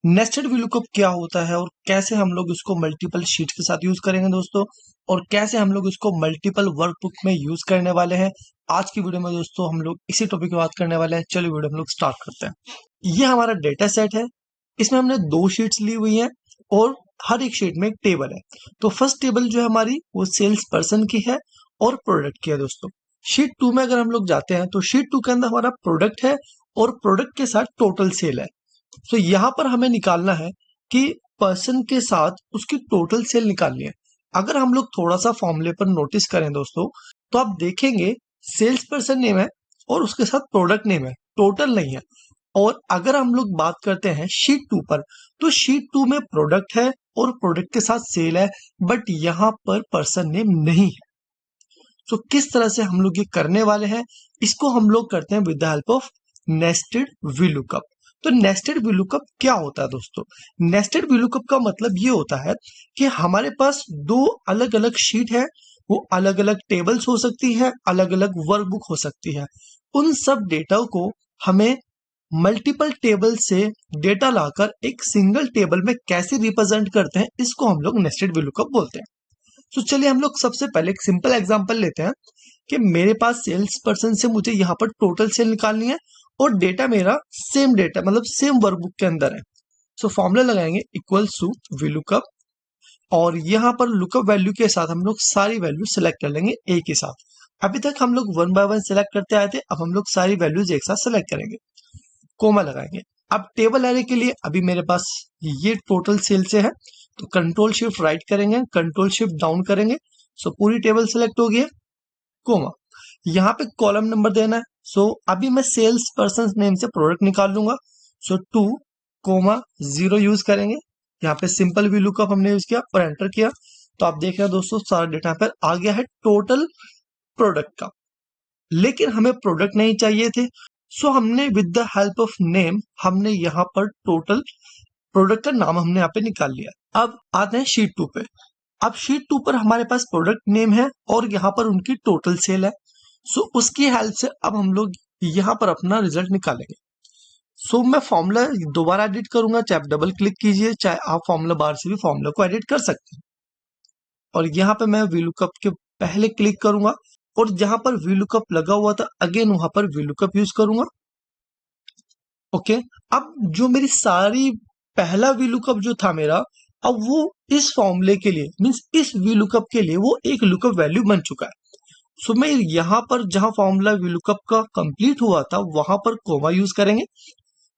Nested VLOOKUP क्या होता है और कैसे हम लोग इसको मल्टीपल शीट के साथ यूज करेंगे दोस्तों, और कैसे हम लोग इसको मल्टीपल वर्कबुक में यूज करने वाले हैं। आज की वीडियो में दोस्तों हम लोग इसी टॉपिक की बात करने वाले हैं। चलिए वीडियो हम लोग स्टार्ट करते हैं। ये हमारा डेटा सेट है, इसमें हमने 2 शीट्स ली हुई हैं और हर एक शीट में एक टेबल है। तो फर्स्ट टेबल जो है हमारी वो सेल्स पर्सन की है और प्रोडक्ट की है दोस्तों। शीट 2 में अगर हम लोग जाते हैं तो शीट 2 के अंदर हमारा प्रोडक्ट है और प्रोडक्ट के साथ टोटल सेल है। तो यहाँ पर हमें निकालना है कि पर्सन के साथ उसकी टोटल सेल निकालनी है। अगर हम लोग थोड़ा सा फॉर्मूले पर नोटिस करें दोस्तों, तो आप देखेंगे सेल्स पर्सन नेम है और उसके साथ प्रोडक्ट नेम है, टोटल नहीं है। और अगर हम लोग बात करते हैं शीट 2 पर, तो शीट 2 में प्रोडक्ट है और प्रोडक्ट के साथ सेल है, बट यहाँ पर पर्सन नेम नहीं है। तो किस तरह से हम लोग ये करने वाले हैं, इसको हम लोग करते हैं with the help of nested VLOOKUP। तो नेस्टेड VLOOKUP क्या होता है दोस्तों? नेस्टेड VLOOKUP का मतलब ये होता है कि हमारे पास 2 अलग अलग शीट है, वो अलग अलग टेबल्स हो सकती है, अलग अलग वर्कबुक हो सकती है। उन सब डेटा को हमें मल्टीपल टेबल से डेटा लाकर एक सिंगल टेबल में कैसे रिप्रेजेंट करते हैं, इसको हम लोग नेस्टेड VLOOKUP बोलते हैं। तो चलिए हम लोग सबसे पहले एक सिंपल एग्जांपल लेते हैं कि मेरे पास सेल्स पर्सन से मुझे यहाँ पर टोटल सेल निकालनी है और डेटा मेरा सेम डेटा मतलब सेम वर्कबुक के अंदर है। सो फॉर्मूला लगाएंगे इक्वल्स टू VLOOKUP और यहाँ पर लुकअप वैल्यू के साथ हम लोग सारी वैल्यू सेलेक्ट कर लेंगे एक ही साथ। अभी तक हम लोग 1 बाय 1 सेलेक्ट करते आए थे, अब हम लोग सारी वैल्यूज एक साथ सेलेक्ट करेंगे, कोमा लगाएंगे। अब टेबल एरे के लिए अभी मेरे पास ये टोटल सेल से है, तो कंट्रोल शिफ्ट राइट करेंगे, कंट्रोल शिफ्ट डाउन करेंगे। सो पूरी टेबल सेलेक्ट हो गई, कोमा। यहाँ पे कॉलम नंबर देना है। सो अभी मैं सेल्स पर्सन नेम से प्रोडक्ट निकाल लूंगा। सो 2 कोमा 0 यूज करेंगे। यहाँ पे सिंपल VLOOKUP हमने यूज किया और एंटर किया, तो आप देख रहे हैं दोस्तों सारा डेटा पर आ गया है टोटल प्रोडक्ट का। लेकिन हमें प्रोडक्ट नहीं चाहिए थे, सो हमने with the help of name हमने यहाँ पर टोटल प्रोडक्ट का नाम हमने यहाँ पे निकाल लिया। अब आते हैं शीट 2 पे। अब शीट 2 पर हमारे पास प्रोडक्ट नेम है और यहाँ पर उनकी टोटल सेल है। सो उसकी हेल्प से अब हम लोग यहाँ पर अपना रिजल्ट निकालेंगे। सो मैं फॉर्मूला दोबारा एडिट करूंगा, चाहे आप डबल क्लिक कीजिए, चाहे आप फॉर्मूला बार से भी फॉर्मूला को एडिट कर सकते हैं। और यहाँ पे मैं VLOOKUP के पहले क्लिक करूंगा और जहां पर VLOOKUP लगा हुआ था अगेन वहां पर VLOOKUP यूज करूंगा। ओके, अब जो मेरी सारी पहला VLOOKUP जो था मेरा, अब वो इस फॉर्मूले के लिए मींस इस VLOOKUP के लिए वो एक लुकअप वैल्यू बन चुका है। सो मैं यहाँ पर जहां फॉर्मूला VLOOKUP का कंप्लीट हुआ था वहां पर कोमा यूज करेंगे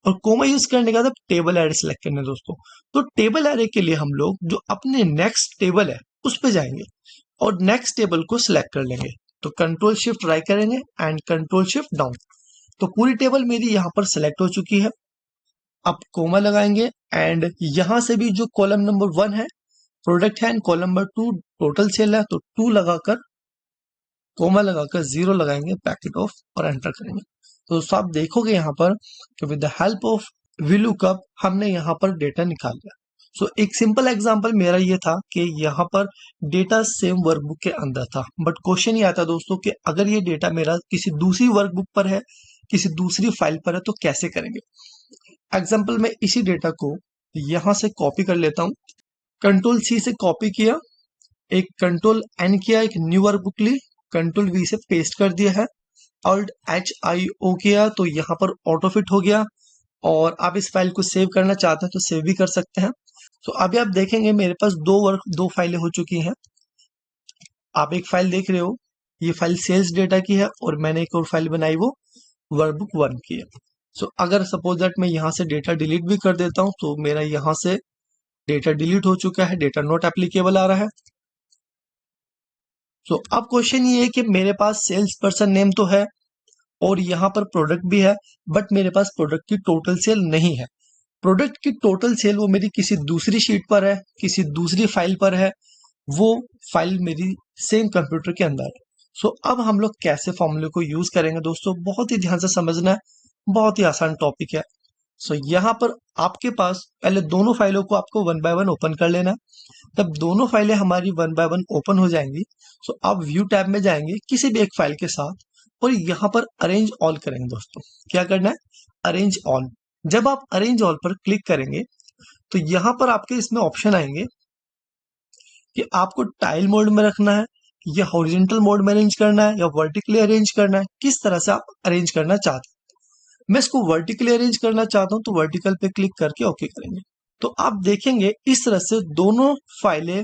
और कोमा यूज करने के बाद टेबल एरे सेलेक्ट करना है दोस्तों। तो टेबल एरे के लिए हम लोग जो अपने नेक्स्ट टेबल है उस पे जाएंगे और नेक्स्ट टेबल को सिलेक्ट कर लेंगे। तो कंट्रोल शिफ्ट राइट करेंगे एंड कंट्रोल शिफ्ट डाउन। तो पूरी टेबल मेरी यहाँ पर सिलेक्ट हो चुकी है। अब कोमा लगाएंगे एंड यहां से भी जो कॉलम नंबर 1 है प्रोडक्ट है and column number 2 total sale है, तो 2 लगाकर कोमा लगाकर 0 लगाएंगे, पैकेट ऑफ और एंटर करेंगे। तो आप देखोगे यहाँ पर कि with the help of VLOOKUP हमने यहाँ पर डेटा निकाल लिया। सो एक सिंपल एग्जांपल मेरा ये था कि यहाँ पर डेटा सेम वर्कबुक के अंदर था, बट क्वेश्चन ये आता दोस्तों कि अगर ये डेटा मेरा किसी दूसरी वर्कबुक पर है, किसी दूसरी फाइल पर है, तो कैसे करेंगे। एग्जाम्पल में इसी डेटा को यहां से कॉपी कर लेता हूं, कंट्रोल C से कॉपी किया, एक कंट्रोल N किया, एक न्यू वर्कबुक ली, कंट्रोल V से पेस्ट कर दिया है, Alt HIO किया तो यहाँ पर ऑटो फिट हो गया। और आप इस फाइल को सेव करना चाहते हैं तो सेव भी कर सकते हैं। तो अभी आप देखेंगे मेरे पास 2 फाइलें हो चुकी हैं। आप एक फाइल देख रहे हो, ये फाइल सेल्स डेटा की है और मैंने एक और फाइल बनाई वो वर्कबुक 1 की है। सो अगर सपोज दैट मैं यहाँ से डेटा डिलीट भी कर देता हूँ तो मेरा यहाँ से डेटा डिलीट हो चुका है, डेटा नॉट एप्लीकेबल आ रहा है। सो अब क्वेश्चन ये है कि मेरे पास सेल्स पर्सन नेम तो है और यहाँ पर प्रोडक्ट भी है, बट मेरे पास प्रोडक्ट की टोटल सेल नहीं है। प्रोडक्ट की टोटल सेल वो मेरी किसी दूसरी शीट पर है, किसी दूसरी फाइल पर है, वो फाइल मेरी सेम कंप्यूटर के अंदर है। सो अब हम लोग कैसे फॉर्मूले को यूज करेंगे दोस्तों, बहुत ही ध्यान से समझना है, बहुत ही आसान टॉपिक है। सो यहाँ पर आपके पास पहले दोनों फाइलों को आपको 1 बाय 1 ओपन कर लेना है। तब दोनों फाइलें हमारी 1 बाय 1 ओपन हो जाएंगी। सो आप व्यू टैब में जाएंगे किसी भी एक फाइल के साथ और यहाँ पर अरेंज ऑल करेंगे दोस्तों। क्या करना है, अरेंज ऑल। जब आप अरेंज ऑल पर क्लिक करेंगे तो यहाँ पर आपके इसमें ऑप्शन आएंगे कि आपको टाइल मोड में रखना है या हॉरिजॉन्टल मोड में अरेंज करना है या वर्टिकली अरेंज करना है, किस तरह से आप अरेंज करना चाहते हैं। मैं इसको वर्टिकली अरेंज करना चाहता हूं तो वर्टिकल पे क्लिक करके ओके करेंगे। तो आप देखेंगे इस तरह से दोनों फाइलें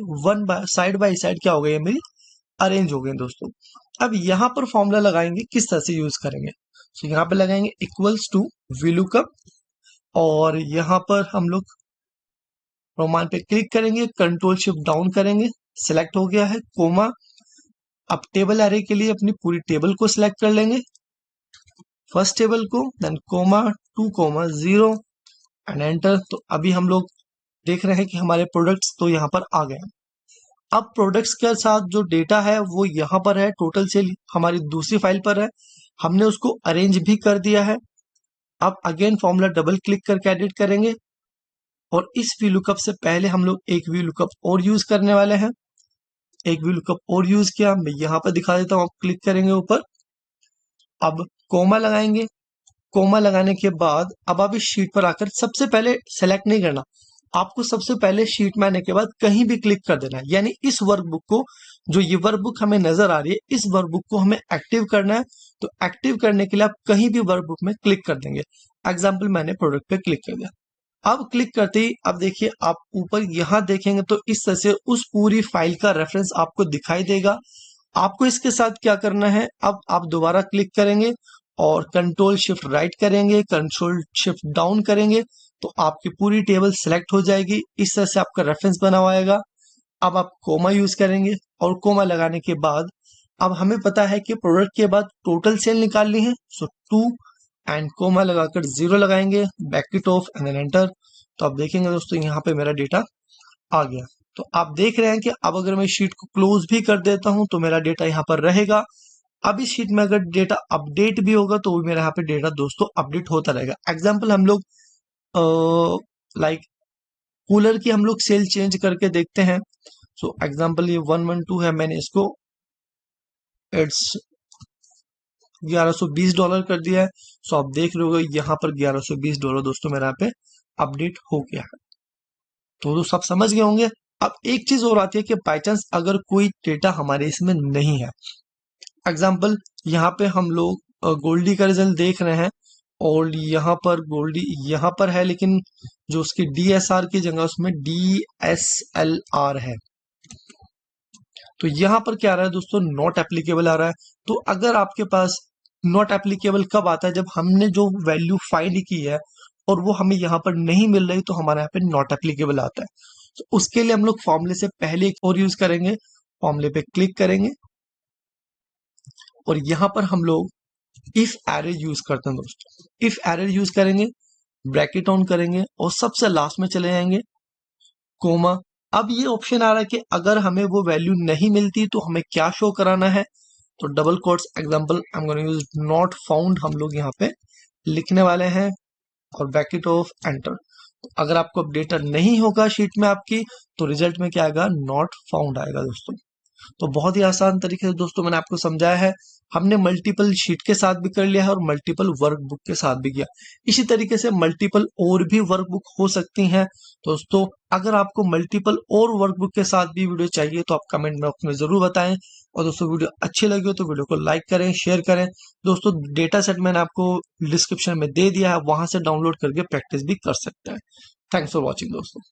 साइड बाय साइड क्या हो गई है, मेरी अरेंज हो गई दोस्तों। अब यहाँ पर फॉर्मूला लगाएंगे, किस तरह से यूज करेंगे। तो यहाँ पे लगाएंगे इक्वल्स टू VLOOKUP और यहाँ पर हम लोग रोमान पे क्लिक करेंगे, कंट्रोल शिफ्ट डाउन करेंगे, सिलेक्ट हो गया है कोमा। अब टेबल एरे के लिए अपनी पूरी टेबल को सिलेक्ट कर लेंगे, फर्स्ट टेबल को, देन कोमा 2,0 एंड एंटर। तो अभी हम लोग देख रहे हैं कि हमारे प्रोडक्ट्स तो यहाँ पर आ गए हैं। अब प्रोडक्ट्स के साथ जो डेटा है वो यहाँ पर है, टोटल सेल हमारी दूसरी फाइल पर है, हमने उसको अरेंज भी कर दिया है। अब अगेन फॉर्मूला डबल क्लिक करके एडिट करेंगे और इस VLOOKUP से पहले हम लोग एक VLOOKUP और यूज करने वाले हैं। एक VLOOKUP और यूज किया, मैं यहाँ पर दिखा देता हूँ। आप क्लिक करेंगे ऊपर, अब कोमा लगाएंगे, कोमा लगाने के बाद अब आप इस शीट पर आकर सबसे पहले सेलेक्ट नहीं करना, आपको सबसे पहले शीट में आने के बाद कहीं भी क्लिक कर देना है। यानी इस वर्कबुक को, जो ये वर्कबुक हमें नजर आ रही है, इस वर्कबुक को हमें एक्टिव करना है। तो एक्टिव करने के लिए आप कहीं भी वर्कबुक में क्लिक कर देंगे। एग्जाम्पल मैंने प्रोडक्ट पे क्लिक कर दिया। अब क्लिक करते ही अब देखिए आप ऊपर यहाँ देखेंगे तो इस तरह से उस पूरी फाइल का रेफरेंस आपको दिखाई देगा। आपको इसके साथ क्या करना है, अब आप दोबारा क्लिक करेंगे और कंट्रोल शिफ्ट राइट करेंगे, कंट्रोल शिफ्ट डाउन करेंगे तो आपकी पूरी टेबल सिलेक्ट हो जाएगी। इस तरह से आपका रेफरेंस बना हुआ आएगा। अब आप कोमा यूज करेंगे और कोमा लगाने के बाद अब हमें पता है कि प्रोडक्ट के बाद टोटल सेल निकालनी है, सो 2 एंड कोमा लगाकर 0 लगाएंगे, back it off and then enter. तो आप देखेंगे दोस्तों यहाँ पे मेरा डेटा आ गया। तो आप देख रहे हैं कि अब अगर मैं शीट को क्लोज भी कर देता हूं तो मेरा डेटा यहाँ पर रहेगा। अब इस शीट में अगर डेटा अपडेट भी होगा तो मेरा यहाँ पे डेटा दोस्तों अपडेट होता रहेगा। एग्जाम्पल हम लोग लाइक कूलर की हम लोग सेल चेंज करके देखते हैं। सो एग्जाम्पल ये 112 है, मैंने इसको इट्स $1120 कर दिया है। सो आप देख रहे हो यहाँ पर $1120 दोस्तों मेरा यहाँ पे अपडेट हो गया है। तो सब समझ गए होंगे। अब एक चीज और आती है कि बाई चांस अगर कोई डेटा हमारे इसमें नहीं है, एग्जाम्पल यहाँ पे हम लोग गोल्डी का रिजल्ट देख रहे हैं और यहाँ पर गोल्डी यहाँ पर है, लेकिन जो उसकी DSR की जगह उसमें DSLR है। तो यहाँ पर क्या आ रहा है दोस्तों, नॉट एप्लीकेबल आ रहा है। तो अगर आपके पास नॉट एप्लीकेबल कब आता है, जब हमने जो वैल्यू फाइंड की है और वो हमें यहाँ पर नहीं मिल रही तो हमारे यहाँ पे नॉट एप्लीकेबल आता है। तो उसके लिए हम लोग फॉर्मूले से पहले एक और यूज करेंगे, फॉर्मूले पे क्लिक करेंगे और यहाँ पर हम लोग इफ एरे यूज करते हैं दोस्तों। इफ एरे यूज करेंगे, ब्रैकेट ऑन करेंगे और सबसे लास्ट में चले जाएंगे कोमा। अब ये ऑप्शन आ रहा है कि अगर हमें वो वैल्यू नहीं मिलती तो हमें क्या शो कराना है। तो double quotes, example I am going to use not found, हम लोग यहाँ पे लिखने वाले हैं और ब्रैकेट ऑफ एंटर। तो अगर आपको अपडेटर नहीं होगा शीट में आपकी तो रिजल्ट में क्या आएगा, नॉट फाउंड आएगा दोस्तों। तो बहुत ही आसान तरीके से दोस्तों मैंने आपको समझाया है। हमने मल्टीपल शीट के साथ भी कर लिया है और मल्टीपल वर्कबुक के साथ भी किया। इसी तरीके से मल्टीपल और भी वर्कबुक हो सकती हैं दोस्तों। अगर आपको मल्टीपल और वर्कबुक के साथ भी वीडियो चाहिए तो आप कमेंट बॉक्स में जरूर बताएं। और दोस्तों वीडियो अच्छी लगी हो तो वीडियो को लाइक करें, शेयर करें। दोस्तों डेटा सेट मैंने आपको डिस्क्रिप्शन में दे दिया है, वहां से डाउनलोड करके प्रैक्टिस भी कर सकते हैं। थैंक्स फॉर वॉचिंग दोस्तों।